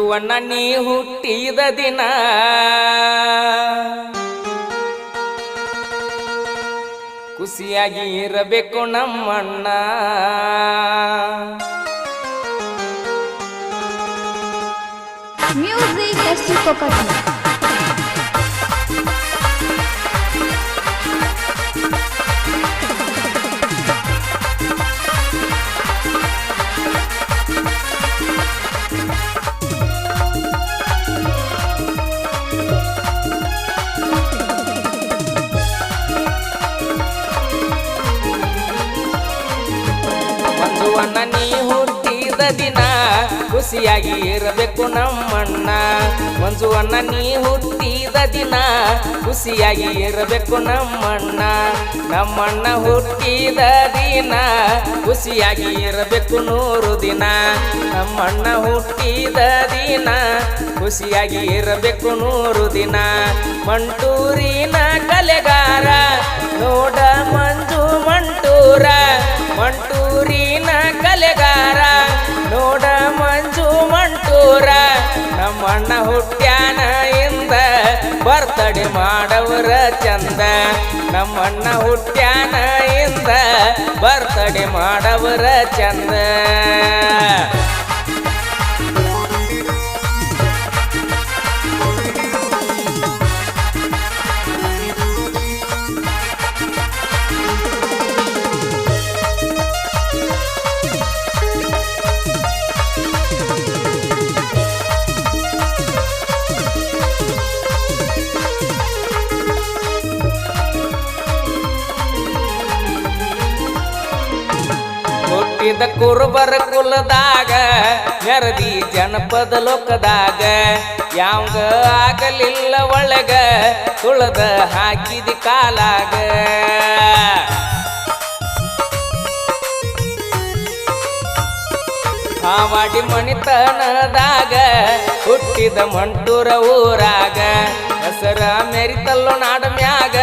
ಮಂಜುವಣ್ಣ ನೀ ಹುಟ್ಟಿದ ದಿನ ಖುಷಿಯಾಗಿ ಇರಬೇಕು ನಮ್ಮಣ್ಣ. Music SC Kokati. ಮಂಜುವಣ್ಣ ನೀ ಹುಟ್ಟಿದ ದಿನ ಖುಷಿಯಾಗಿ ಇರಬೇಕು ನಮ್ಮಣ್ಣ. ಮಂಜುವಣ್ಣ ನೀ ಹುಟ್ಟಿದ ದಿನ ಖುಷಿಯಾಗಿ ಇರಬೇಕು ನಮ್ಮಣ್ಣ. ನಮ್ಮಣ್ಣ ಹುಟ್ಟಿದ ದಿನ ಖುಷಿಯಾಗಿ ಇರಬೇಕು 100 ದಿನ. ನಮ್ಮಣ್ಣ ಹುಟ್ಟಿದ ದಿನ ಖುಷಿಯಾಗಿ ಇರಬೇಕು 100 ದಿನ. ಮಂಟೂರಿನ ಕಲೆಗಾರ ನೋಡ ಮಂಜು ಮಂಟೂರ. ಮಂಟೂರಿನ ಕಲೆಗಾರ ನೋಡ ಮಂಜು ಮಂಟೂರ. ನಮ್ಮಣ್ಣ ಹುಟ್ಟ್ಯಾನ ಇಂದ ಬರ್ತಡೆ ಮಾಡವರ ಚಂದ. ನಮ್ಮಣ್ಣ ಹುಟ್ಟ್ಯಾನ ಇಂದ ಬರ್ತಡೆ ಮಾಡವರ ಚಂದ. ಹುಟ್ಟಿದ ಕುರುಬರ ಕುಲದಾಗ ಮೆರದಿ ಜನಪದ ಲೋಕದಾಗ. ಯಾವಂಗ ಆಗಲಿಲ್ಲ ಒಳಗ ತುಳದ ಹಾಕಿದ ಕಾಲಾಗ. ಹಾವಾಡಿ ಮಣಿತನದಾಗ ಹುಟ್ಟಿದ ಮಂಟೂರ ಊರಾಗ. ಹೆಸರ ಮೆರಿತಲ್ಲೋ ನಾಡ ಮ್ಯಾಗ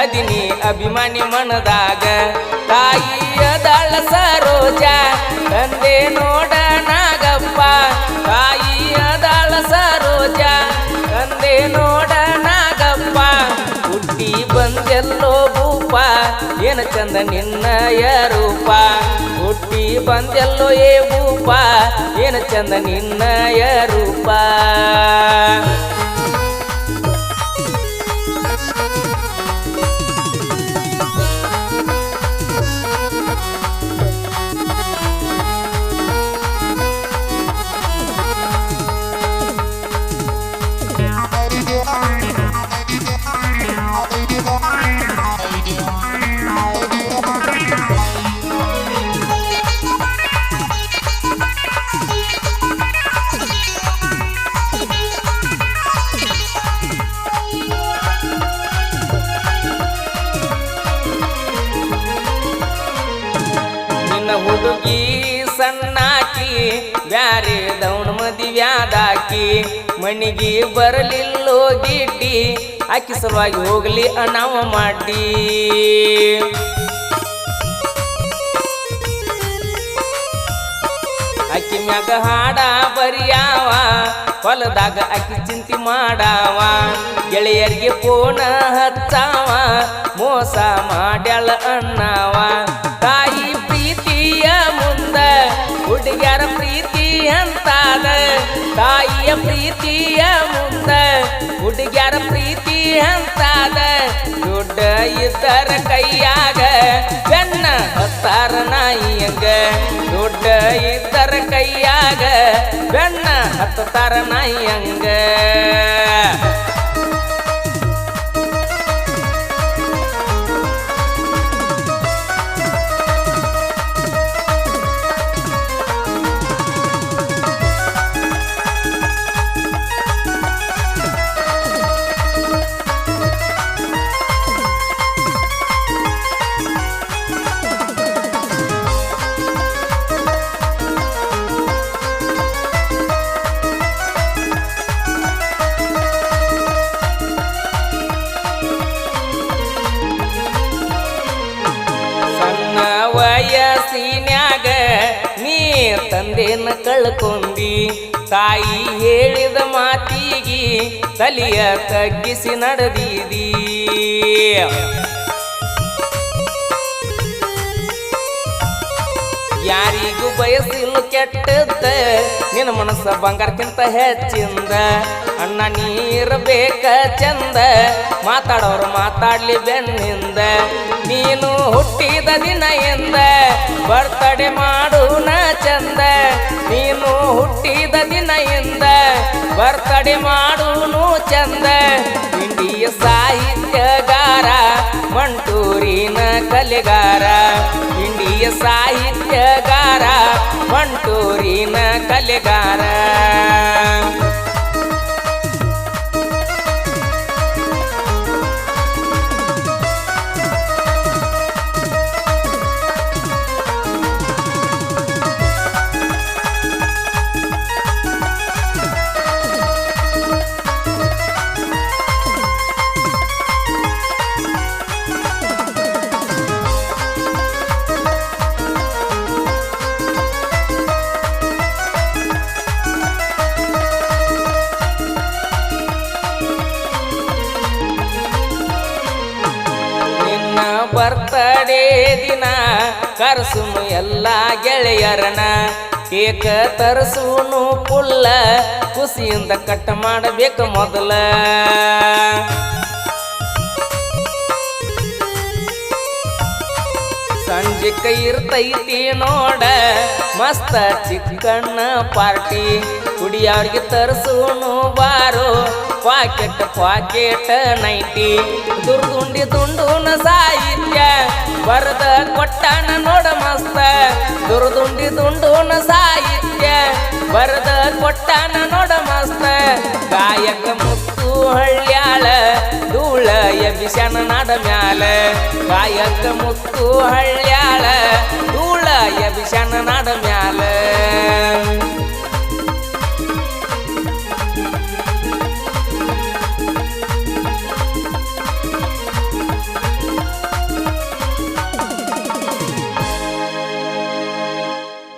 ಅದಿನಿ ಅಭಿಮಾನಿ ಮನದಾಗ. ತಾಯಿಯ ದಾಳ ಸರೋಜ ತಂದೆ ನೋಡ ನಾಗಪ್ಪ. ತಾಯಿಯ ದಾಳ ಸರೋಜ ತಂದೆ ನೋಡ ನಾಗಪ್ಪ. ಹುಟ್ಟಿ ಬಂದೆಲ್ಲೋ ಭೂಪ ಏನ ಚಂದ ನಿನ್ನಯ ರೂಪ. ಹುಟ್ಟಿ ಬಂದೆಲ್ಲೋ ಏ ಭೂಪ ಏನ ಚಂದ ನಿನ್ನಯ ರೂಪ. ಹುಡುಗಿ ಸಣ್ಣಾಕಿ ಬ್ಯಾರೆ ದೌಣ ಮದಿವ್ಯಾದಾಕಿ. ಮಣಿಗೆ ಬರಲಿಲ್ಲೋ ಗಿಡ್ಡಿ ಆಕಿ ಸಲುವಾಗಿ ಹೋಗ್ಲಿ ಅನಾವ ಮಾಡಿ. ಆಕಿ ಮ್ಯಾಗ ಹಾಡ ಬರಿಯಾವ ಹೊಲದಾಗ ಆಕಿ ಚಿಂತಿ ಮಾಡಾವ. ಗೆಳೆಯರಿಗೆ ಫೋನ ಹಚ್ಚಾವ ಮೋಸ ಮಾಡ್ಯಾಳ ಅಣ್ಣಾವ. ತಾಯಿ ಪ್ರೀತಿಯ ಮುಂದ ಹುಡುಗ್ಯಾರ ಪ್ರೀತಿ ಅಂತಾದ. ತಾಯಿಯ ಪ್ರೀತಿಯ ಮುಂದ ಹುಡುಗ್ಯಾರ ಪ್ರೀತಿ ಅಂತಾದ. ದುಡ್ಡ ಇದ್ದರ ಕೈಯಾಗ ಬೆನ್ನ ಹತ್ತಾರ ನಾಯಿಯಂಗ. ದುಡ್ಡ ಇದ್ದರ ಕೈಯಾಗ ಬೆನ್ನ ಹತ್ತಾರ ನಾಯಿಯಂಗ. ತಂದೆನ ಕಳ್ಕೊಂಡಿ ತಾಯಿ ಹೇಳಿದ ಮಾತಿಗಿ ತಲಿಯ ತಗ್ಗಿಸಿ ನಡೆದೀದಿ ಯಾರಿಗೂ ಬಯಸಿಲ್ಲ ಕೆಟ್ಟದ್ದ ನಿನ್ನ ಮನಸ್ಸ ಬಂಗಾರಕ್ಕಿಂತ ಹೆಚ್ಚಿಂದ ಅಣ್ಣ ನೀರಬೇಕ ಚಂದ ಮಾತಾಡೋರು ಮಾತಾಡ್ಲಿ ಬೆನ್ನಿಂದ ನೀನು ಹುಟ್ಟಿದ ದಿನ ಎಂದ ಬರ್ತಡೆ ಮಾಡೋಣ ಚಂದ ನೀನು ಹುಟ್ಟಿದ ದಿನ ಎಂದ ಬರ್ತಡೆ ಮಾಡೋನು ಚಂದ ಇಂಡಿಯ ಸಾಹಿತ್ಯಗಾರ ಮಂಟೂರಿನ ಕಲೆಗಾರ ಇಂಡಿಯ ಸಾಹಿತ್ಯಗಾರ ಮಂಟೂರಿನ ಕಲೆಗಾರ ಬರ್ತಡೇ ದಿನ ಕರ್ಸುನು ಎಲ್ಲ ಗೆಳೆಯರನ ಕೇಕ ತರಿಸುನು ಪುಲ್ಲ ಖುಷಿಯಿಂದ ಕಟ್ ಮಾಡಬೇಕು ಮೊದಲ ಸಂಜೆಕ ಇರ್ತೈತಿ ನೋಡ ಮಸ್ತ ಚಿಕ್ಕಣ್ಣ ಪಾರ್ಟಿ ಕುಡಿಯವ್ರಿಗೆ ತರಿಸುನು ಬಾರೋ ಪಾಕೆಟ್ ನೈಟಿ ದುರ್ದುಂಡಿ ದುಂಡುನ ಸಾಹಿತ್ಯ ಬರದ ಕೊಟ್ಟಾನ ನೋಡ ಮಸ್ತ ದುರ್ದುಂಡಿ ದುಂಡುನ ಸಾಹಿತ್ಯ ಬರದ ಕೊಟ್ಟಾನ ನೋಡ ಮಸ್ತ ಗಾಯಕ ಮುತ್ತು ಹಳ್ಳ್ಯಾಳ ಧೂಳ ಎಬಿಸನ ನಾಡ ಮ್ಯಾಲ ಗಾಯಕ ಮುತ್ತು ಹಳ್ಳ್ಯಾಳ ಧೂಳ ಎಬಿಸನ ನಾಡ ಮ್ಯಾಲ